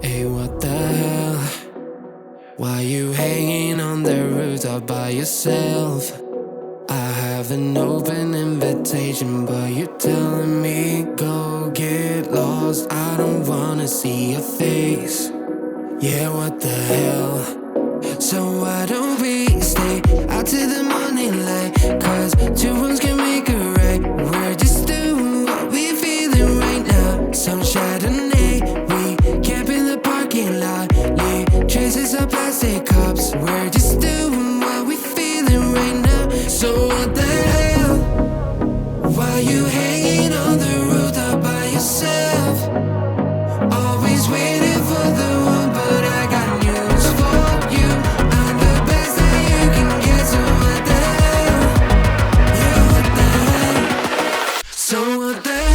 Hey, what the hell? Why you hanging on the rooftop by yourself? I have an open invitation, but you're telling me go get lost. I don't wanna see your face. Yeah, what the hell? So why don't we stay out till the morning light? Cause two wrongs can make a right. We're just doing what we feeling right now. Some Chardonnay, we camp in the parking lot. Leave traces of plastic cups. We're just doing what we feeling right now. So what the hell? Why you hanging on the rooftop by yourself? Always waiting for the one, but I got news for you. I'm the best that you can get, so what the hell? Yeah, what the hell? So what the hell?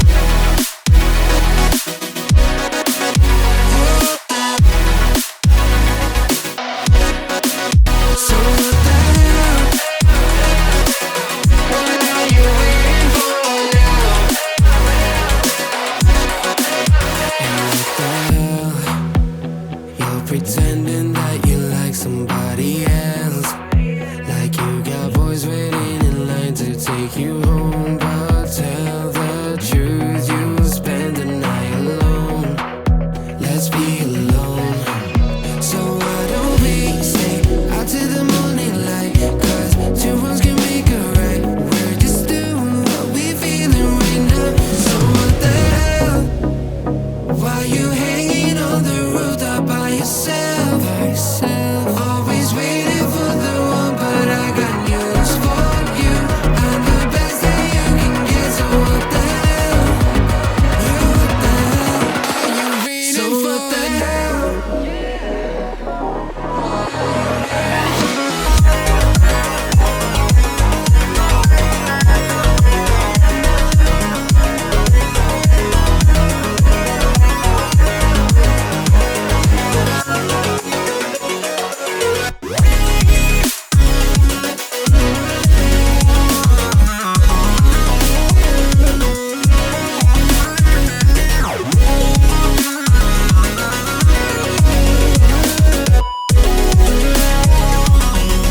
So what the hell? What are you waiting for now? And what the hell? You're pretending that you like somebody else, like you got boys waiting in line to take you home. But tell the truth, you spend the night alone. Let's be alone. So why don't we stay out till the morning light? Cause two wrongs can make a right. We're just doing what we feeling right now. So what the hell? Why you hanging on the rooftop by yourself? Always waiting for the one, but I got news for you. I'm the best that you can get, so what the hell? Yeah, what the hell? Are you waiting so for what the hell?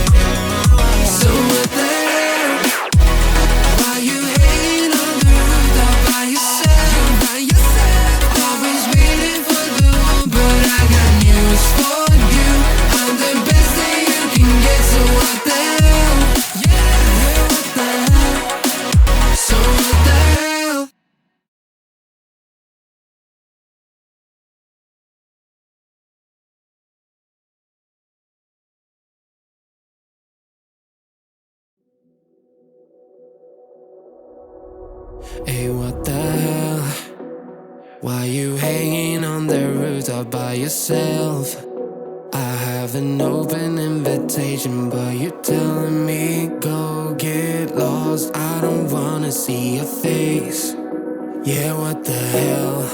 So what the hell? Why you hanging on the rooftop by yourself? Always waiting for the one, but I got news for you. I'm the best that you can get, so what the hell? Yeah, what the hell? So what the hell? Hey, what the hell? Why you hanging on the rooftop by yourself? I have an open invitation, but you're telling me go get lost. I don't wanna see your face. Yeah, what the hell?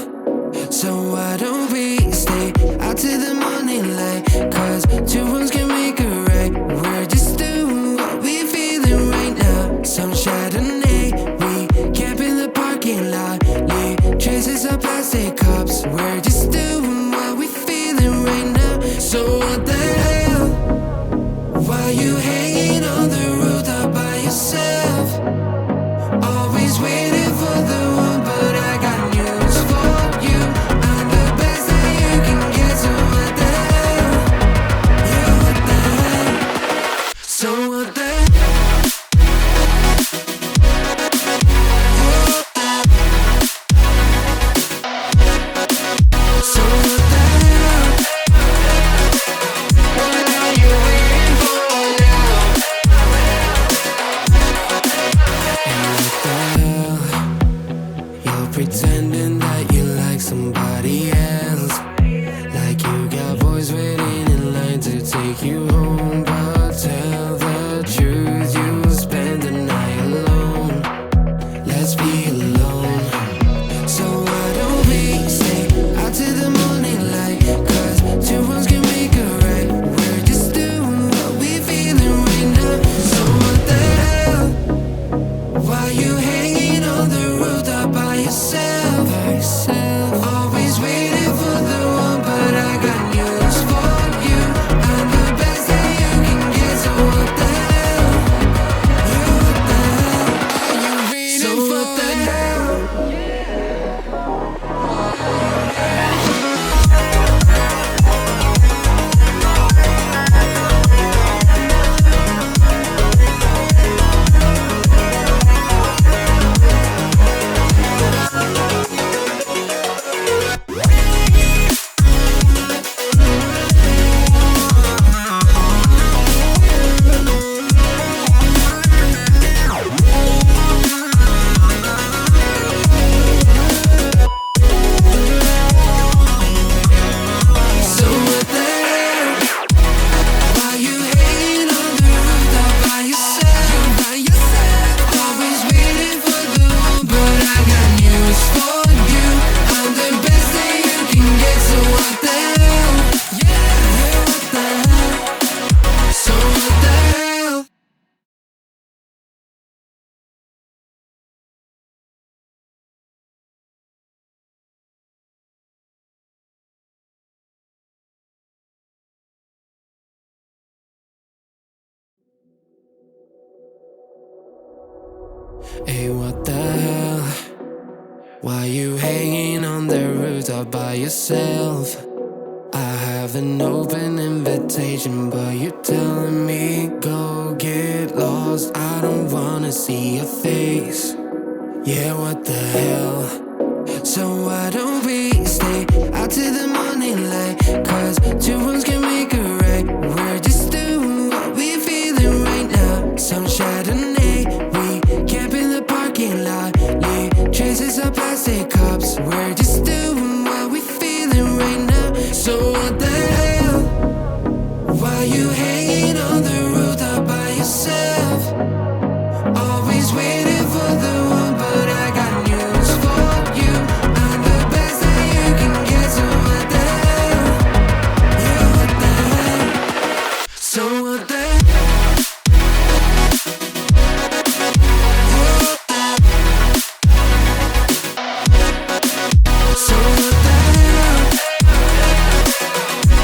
So why don't we stay out till the morning light? Cause two wrongs can make a right. We're just doing what we feeling right now. Some Chardonnay, we camp in the parking lot. Leave traces of plastic cups. We're just doing what we feeling right now. So what the hell? Why you hanging on the rooftop by yourself? Always waiting for the one, but I got news for you. I'm the best that you can get, so what the hell? Yeah, what the hell? So what the hell? So what the hell? What are you waiting for now? And what the hell? You're pretending that you like somebody else, like you got boys waiting in line to take you home. But tell the truth, you spend the night alone. Let's be alone. So why don't we stay out till the morning light? Cause two wrongs can make a right. We're just doing what we feeling right now. So what the hell? Why you hanging on the rooftop by yourself? Always waiting for the one, but I Hey, what the hell? Why you hanging on the rooftop by yourself? I have an open invitation, but you're telling me go get lost. I don't wanna see your face. Yeah, what the hell? So why don't we stay out till the morning light? Cause two wrongs can make a right. We're just doing what we feeling right now. Some Chardonnay, we camp in the parking lot. Leave traces of plastic cups. We're just doing what we feeling right now. So what the hell? Why you hanging on the rooftop by yourself? Always waiting for the one, but I got news for you. I'm the best that you can get, so what the hell? Yeah, what the hell? So what the hell? So what the hell?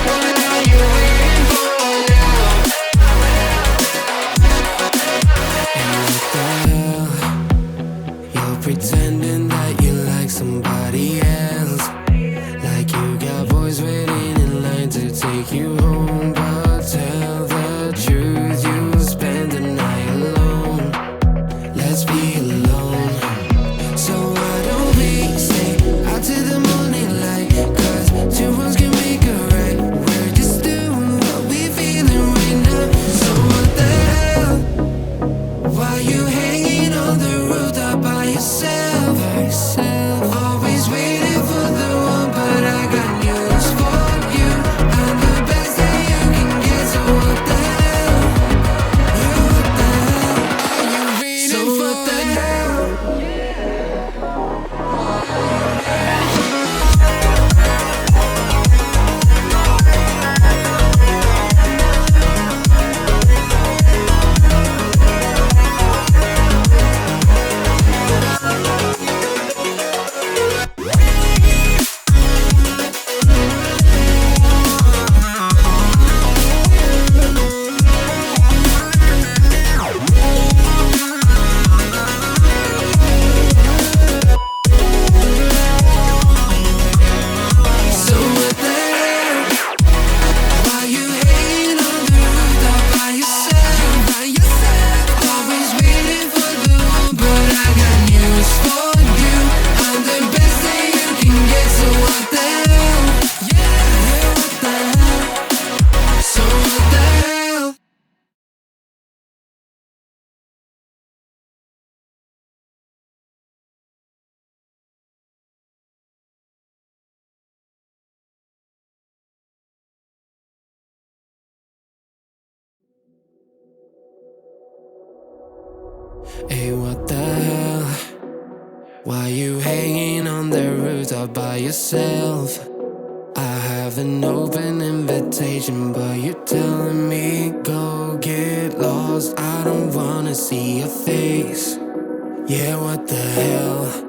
What are you waiting for now? And what the hell? You're pretending that you like somebody else, like you got boys waiting in line to take you home. But tell the truth, you'll spend the night alone. Let's be alone. So why don't we stay out till the morning light? Cause two wrongs can make a right. We're just doing what we feeling right now. So what the hell? Why you hanging on the rooftop by yourself? Always waiting for the one, but I got news for you. I'm the best that you can get, so what the hell? Yeah, what the hell? Are you waiting so for what the hell? So what the hell? Why you hanging on the rooftop by yourself? Always waiting for the one, but I got news for you. I'm the best that you can get, so what the hell? Yeah, what the hell? So what the hell? Hey, what the hell? Why you hanging on the rooftop by yourself? I have an open invitation, but you're telling me go get lost. I don't wanna see your face. Yeah, what the hell?